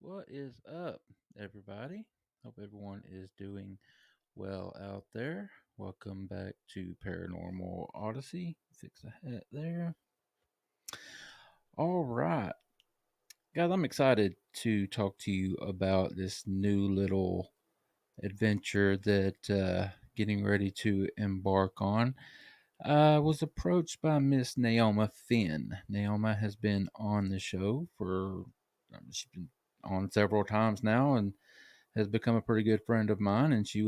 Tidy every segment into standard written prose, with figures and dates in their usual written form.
What is up, everybody? Hope everyone is doing well out there. Welcome back to Paranormal Odyssey. Fix a hat there. All right. Guys, I'm excited to talk to you about this new little adventure that getting ready to embark on. I was approached by Miss Neoma Finn. Neoma has been on the show for, she's been on several times now, and has become a pretty good friend of mine, and she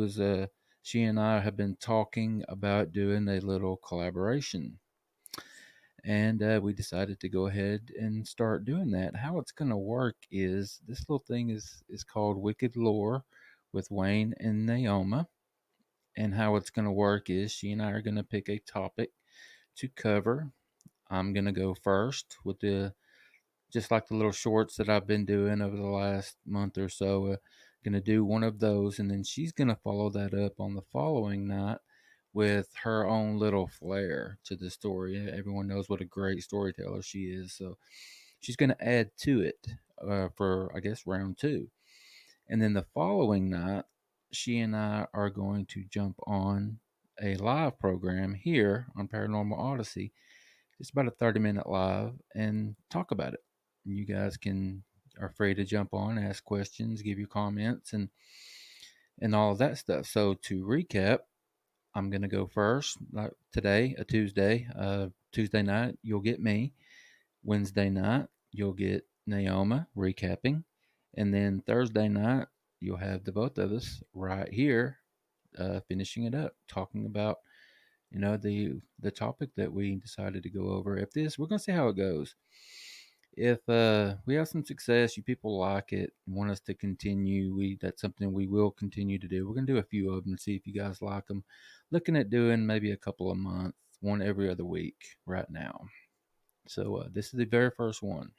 and I have been talking about doing a little collaboration, and we decided to go ahead and start doing that. How it's going to work is this little thing is called Wicked Lore with Wayne and Naoma, and how it's going to work is she and I are going to pick a topic to cover. I'm going to go first with the just like the little shorts that I've been doing over the last month or so. Going to do one of those, and then she's going to follow that up on the following night with her own little flair to the story. Everyone knows what a great storyteller she is, so she's going to add to it for, I guess, round two. And then the following night, she and I are going to jump on a live program here on Paranormal Odyssey. It's about a 30-minute live and talk about it. You guys are free to jump on, ask questions, give your comments, and all of that stuff. So to recap, I'm gonna go first. Today, a Tuesday. Tuesday night, you'll get me. Wednesday night, you'll get Naoma recapping, and then Thursday night, you'll have the both of us right here, finishing it up, talking about the topic that we decided to go over. If this, we're gonna see how it goes. If we have some success, you people like it, want us to continue, that's something we will continue to do. We're gonna do a few of them and see if you guys like them. Looking at doing maybe a couple a month, one every other week right now. So this is the very first one.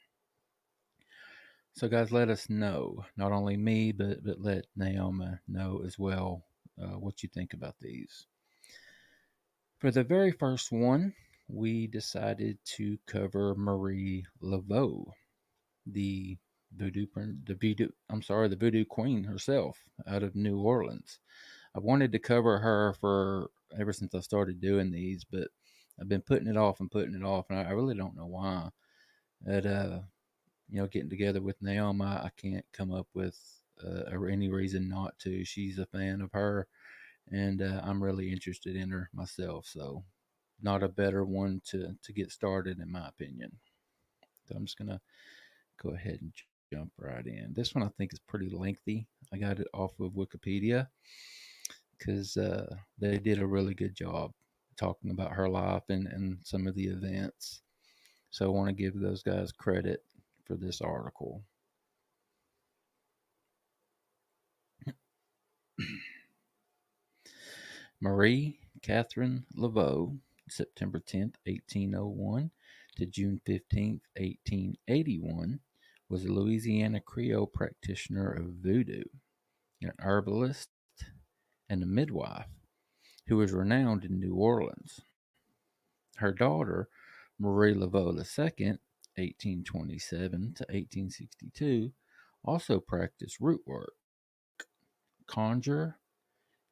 So guys, let us know. Not only me, but let Naoma know as well what you think about these. For the very first one, we decided to cover Marie Laveau, the the voodoo queen herself out of New Orleans. I wanted to cover her for ever since I started doing these, but I've been putting it off and putting it off, and I really don't know why. At getting together with Naoma, I can't come up with any reason not to. She's a fan of her, and I'm really interested in her myself. So, not a better one to get started, in my opinion. So I'm just gonna go ahead and jump right in. This one I think is pretty lengthy. I got it off of Wikipedia because they did a really good job talking about her life and some of the events. So I want to give those guys credit for this article. Marie Catherine Laveau, September 10th, 1801 to June 15th, 1881, was a Louisiana Creole practitioner of voodoo, an herbalist, and a midwife who was renowned in New Orleans. Her daughter, Marie Laveau II, 1827 to 1862, also practiced root work, conjure,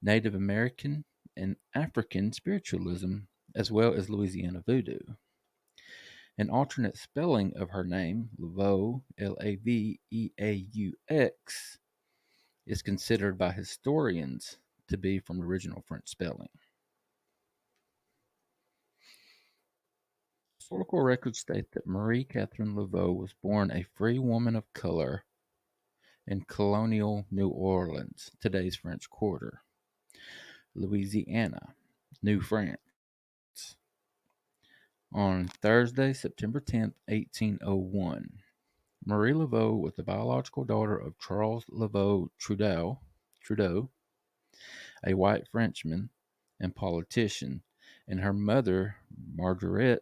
Native American, and African spiritualism, as well as Louisiana voodoo. An alternate spelling of her name, Laveau, Laveaux, is considered by historians to be from original French spelling. Historical records state that Marie Catherine Laveau was born a free woman of color in colonial New Orleans, today's French Quarter, Louisiana, New France, on Thursday, September 10th, 1801. Marie Laveau was the biological daughter of Charles Laveau Trudeau, a white Frenchman and politician, and her mother, Marguerite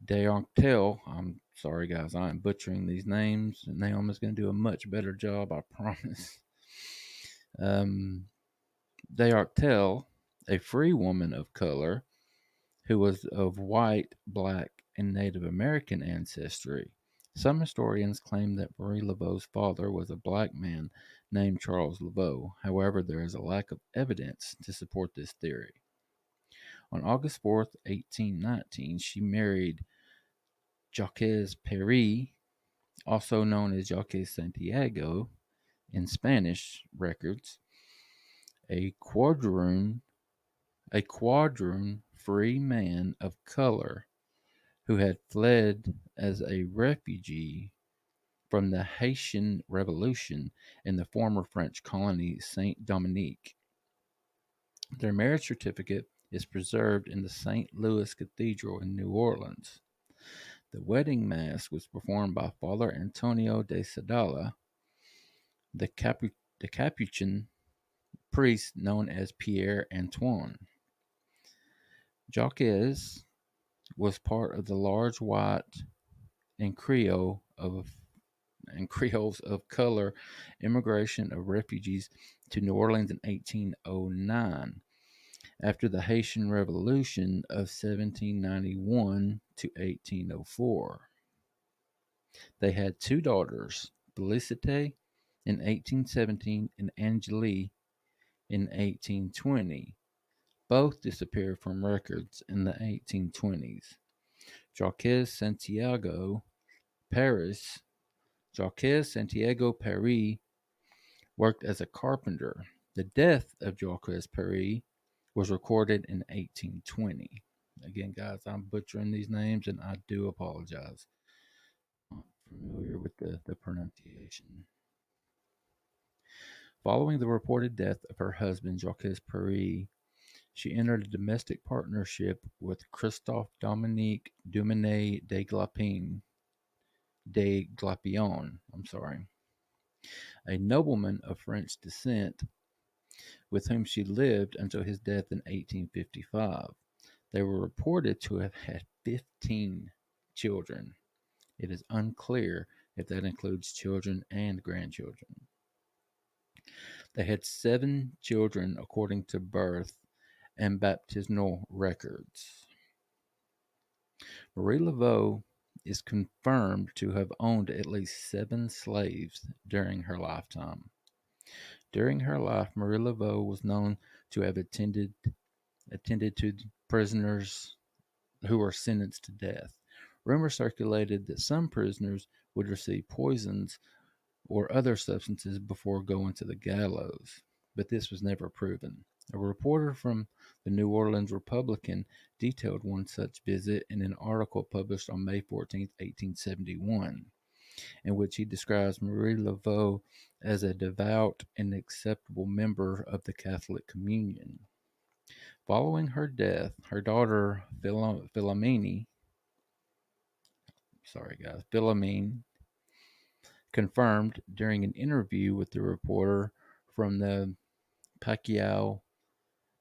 Deonctel. I'm sorry, guys, I am butchering these names. Naomi's going to do a much better job, I promise. Deonctel, a free woman of color who was of white, black, and Native American ancestry, Some historians claim that Marie Laveau's father was a black man named Charles Laveau. However, there is a lack of evidence to support this theory. On August 4th, 1819, she married Jacques Paris, also known as Jacques Santiago in Spanish records, a quadroon free man of color who had fled as a refugee from the Haitian Revolution in the former French colony Saint Dominique. Their marriage certificate is preserved in the St. Louis Cathedral in New Orleans. The wedding mass was performed by Father Antonio de Sadala, the, the Capuchin priest known as Pierre Antoine. Jacques was part of the large white and Creoles of color immigration of refugees to New Orleans in 1809 after the Haitian Revolution of 1791 to 1804. They had two daughters, Felicite in 1817 and Angélie in 1820. Both disappeared from records in the 1820s. Jacques Santiago Paris Jacques Santiago Paris worked as a carpenter. The death of Jacques Paris was recorded in 1820. Again, guys, I'm butchering these names and I do apologize. I'm familiar with the pronunciation. Following the reported death of her husband, Jacques Paris, she entered a domestic partnership with Christophe Dominique Dumanet de Glapion, a nobleman of French descent with whom she lived until his death in 1855. They were reported to have had 15 children. It is unclear if that includes children and grandchildren. They had 7 children according to birth and baptismal records. Marie Laveau is confirmed to have owned at least 7 slaves during her lifetime. During her life, Marie Laveau was known to have attended to prisoners who were sentenced to death. Rumors circulated that some prisoners would receive poisons or other substances before going to the gallows, but this was never proven. A reporter from the New Orleans Republican detailed one such visit in an article published on May 14, 1871, in which he describes Marie Laveau as a devout and acceptable member of the Catholic Communion. Following her death, her daughter Philomene confirmed during an interview with the reporter from the Pacquiao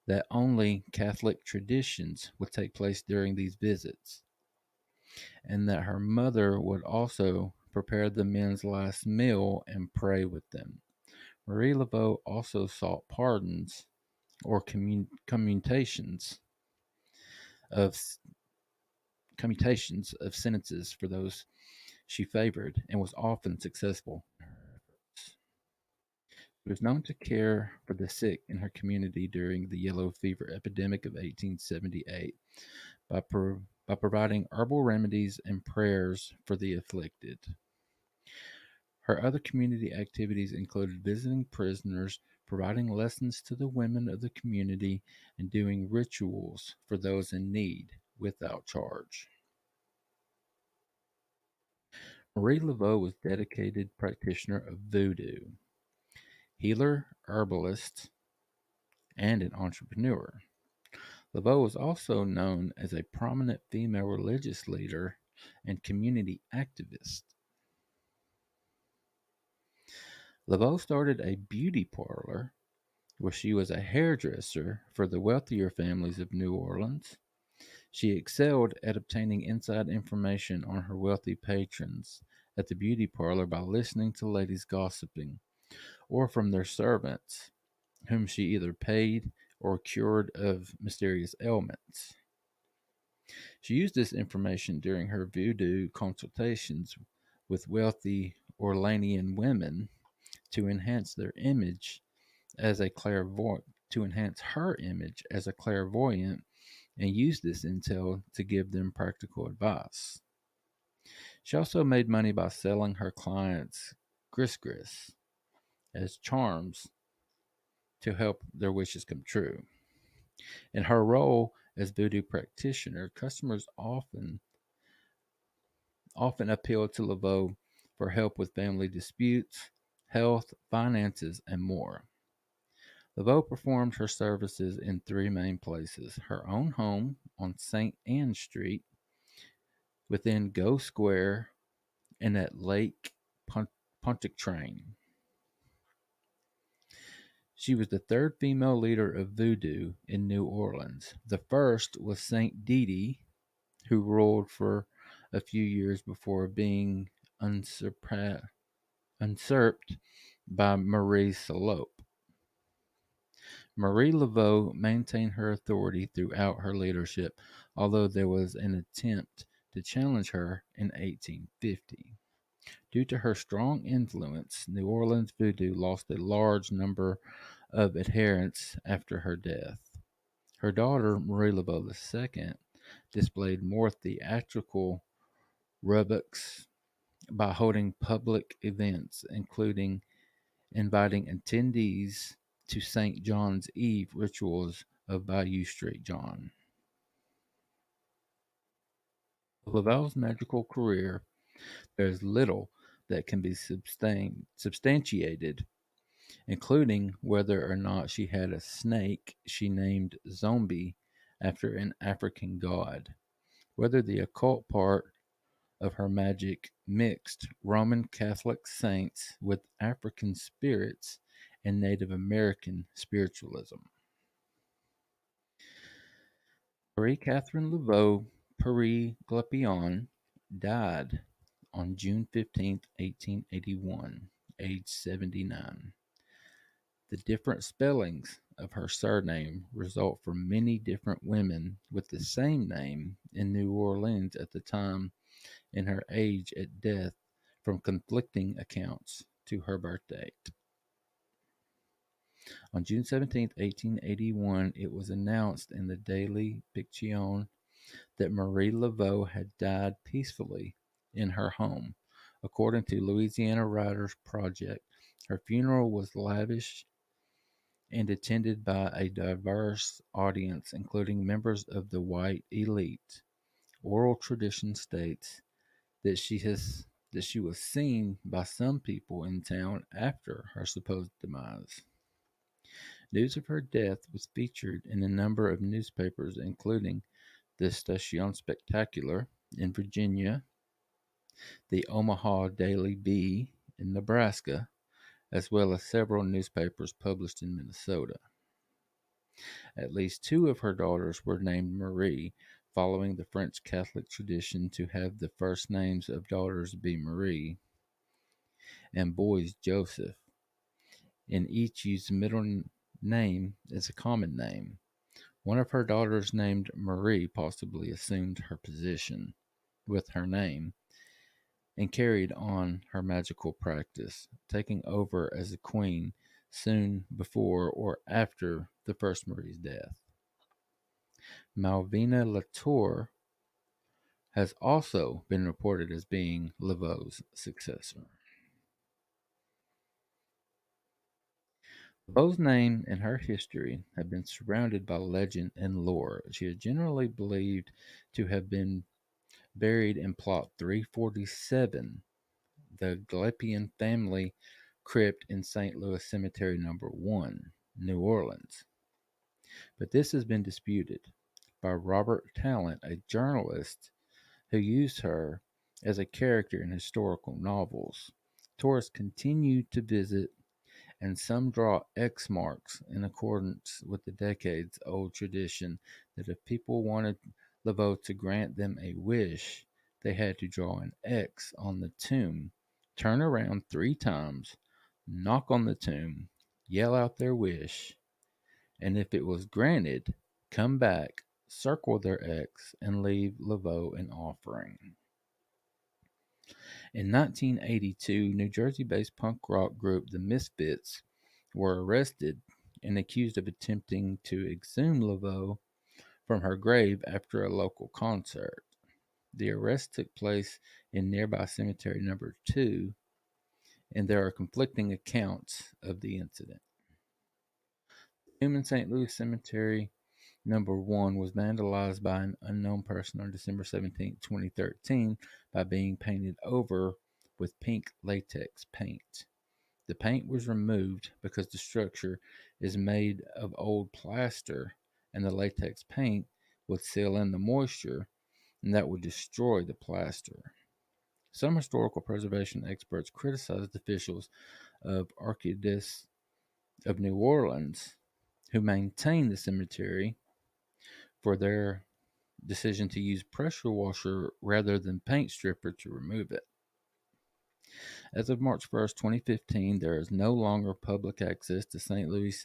that only Catholic traditions would take place during these visits, and that her mother would also prepare the men's last meal and pray with them. Marie Laveau also sought pardons or commutations of sentences for those she favored and was often successful. She was known to care for the sick in her community during the yellow fever epidemic of 1878 by providing herbal remedies and prayers for the afflicted. Her other community activities included visiting prisoners, providing lessons to the women of the community, and doing rituals for those in need without charge. Marie Laveau was a dedicated practitioner of voodoo, healer, herbalist, and an entrepreneur. Laveau was also known as a prominent female religious leader and community activist. Laveau started a beauty parlor where she was a hairdresser for the wealthier families of New Orleans. She excelled at obtaining inside information on her wealthy patrons at the beauty parlor by listening to ladies gossiping or from their servants, whom she either paid or cured of mysterious ailments. She used this information during her voodoo consultations with wealthy Orleanian women to enhance their image as a clairvoyant, to enhance her image as a clairvoyant, and use this intel to give them practical advice. She also made money by selling her clients gris as charms to help their wishes come true. In her role as voodoo practitioner, customers often appealed to Laveau for help with family disputes, health, finances, and more. Laveau performed her services in three main places: her own home on St. Anne Street, within Go Square, and at Lake Pontchartrain. She was the third female leader of voodoo in New Orleans. The first was Saint Dede, who ruled for a few years before being usurped by Marie Salope. Marie Laveau maintained her authority throughout her leadership, although there was an attempt to challenge her in 1850. Due to her strong influence, New Orleans voodoo lost a large number of adherents after her death. Her daughter, Marie Laveau II, displayed more theatrical rubrics by holding public events, including inviting attendees to St. John's Eve rituals of Bayou Street John. Laval's magical career, there is little that can be substantiated, including whether or not she had a snake she named Zombie after an African god, whether the occult part of her magic mixed Roman Catholic saints with African spirits and Native American spiritualism. Marie Catherine Laveau Paris Glepion died on June 15, 1881, age 79. The different spellings of her surname result from many different women with the same name in New Orleans at the time and her age at death from conflicting accounts to her birth date. On June 17, 1881, it was announced in the Daily Picayune that Marie Laveau had died peacefully in her home. According to Louisiana Writers Project, her funeral was lavish and attended by a diverse audience, including members of the white elite. Oral tradition states that she was seen by some people in town after her supposed demise. News of her death was featured in a number of newspapers, including the Station Spectacular in Virginia, the Omaha Daily Bee in Nebraska, as well as several newspapers published in Minnesota. At least two of her daughters were named Marie, following the French Catholic tradition to have the first names of daughters be Marie and boys Joseph, and each used the middle name as a common name. One of her daughters, named Marie, possibly assumed her position with her name and carried on her magical practice, taking over as a queen soon before or after the first Marie's death. Malvina Latour has also been reported as being Laveau's successor. Laveau's name and her history have been surrounded by legend and lore. She is generally believed to have been buried in plot 347, the Glepion family crypt in St. Louis Cemetery No. 1, New Orleans. But this has been disputed by Robert Tallant, a journalist who used her as a character in historical novels. Tourists continue to visit, and some draw X marks in accordance with the decades-old tradition that if people wanted Laveau to grant them a wish, they had to draw an X on the tomb, turn around 3 times, knock on the tomb, yell out their wish, and if it was granted, come back, circle their X, and leave Laveau an offering. In 1982, New Jersey-based punk rock group The Misfits were arrested and accused of attempting to exhume Laveau from her grave after a local concert. The arrest took place in nearby Cemetery Number 2, and there are conflicting accounts of the incident. Human St. Louis Cemetery Number 1 was vandalized by an unknown person on December 17, 2013, by being painted over with pink latex paint. The paint was removed because the structure is made of old plaster, and the latex paint would seal in the moisture, and that would destroy the plaster. Some historical preservation experts criticized officials of Archdiocese of New Orleans, who maintain the cemetery, for their decision to use pressure washer rather than paint stripper to remove it. As of March 1st, 2015, there is no longer public access to St. Louis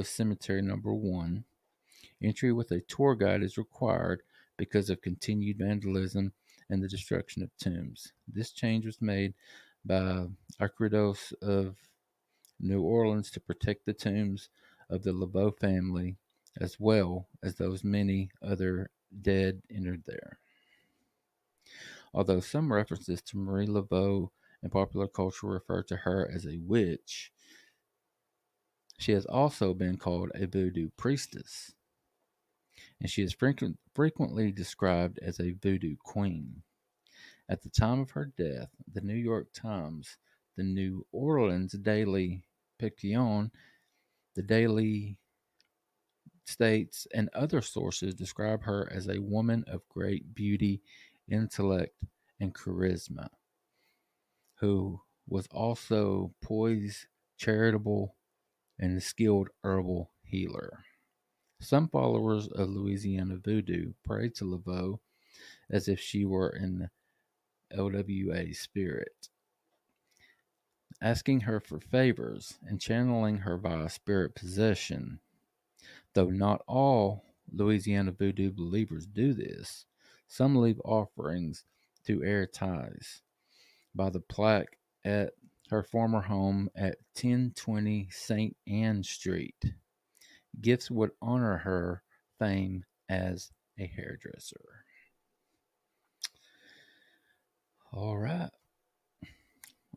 Cemetery Number 1. Entry with a tour guide is required because of continued vandalism and the destruction of tombs. This change was made by Archdiocese of New Orleans to protect the tombs of the Laveau family, as well as those many other dead entered there. Although some references to Marie Laveau in popular culture refer to her as a witch, she has also been called a voodoo priestess, and she is frequently described as a voodoo queen. At the time of her death, the New York Times, the New Orleans Daily Picayune, the Daily States, and other sources describe her as a woman of great beauty, intellect, and charisma, who was also poised, charitable, and a skilled herbal healer. Some followers of Louisiana voodoo pray to Laveau as if she were an LWA spirit, asking her for favors and channeling her via spirit possession. Though not all Louisiana voodoo believers do this, some leave offerings to air ties by the plaque at her former home at 1020 St. Anne Street. Gifts would honor her fame as a hairdresser. All right.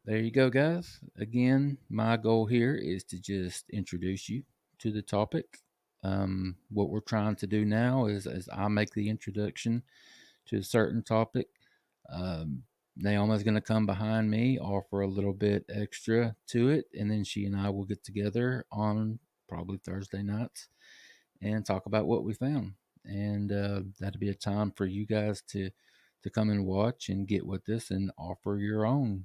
There you go, guys. Again, my goal here is to just introduce you to the topic. What we're trying to do now is I make the introduction to a certain topic. Neoma's going to come behind me, offer a little bit extra to it, and then she and I will get together on probably Thursday nights and talk about what we found. And that'll be a time for you guys to come and watch and get with us and offer your own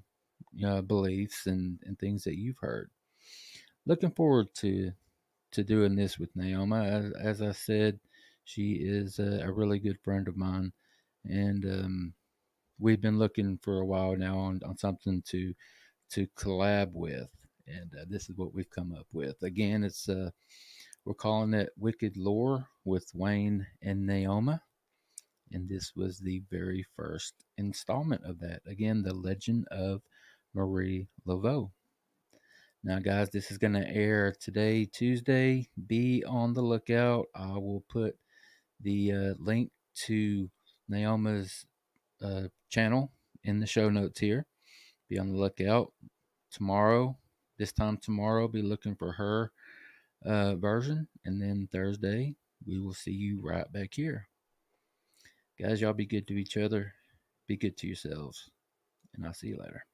beliefs and things that you've heard. Looking forward to doing this with Neoma. As I said, she is a really good friend of mine, and we've been looking for a while now on something to collab with, and this is what we've come up with. Again, it's we're calling it WickedLore with Wayne and Neoma, and this was the very first installment of that. Again, the Legend of Marie Laveau. Now, guys, this is going to air today, Tuesday. Be on the lookout. I will put the link to Neoma's channel in the show notes here. Be on the lookout. Tomorrow, this time tomorrow, be looking for her version. And then Thursday, we will see you right back here. Guys, y'all be good to each other. Be good to yourselves. And I'll see you later.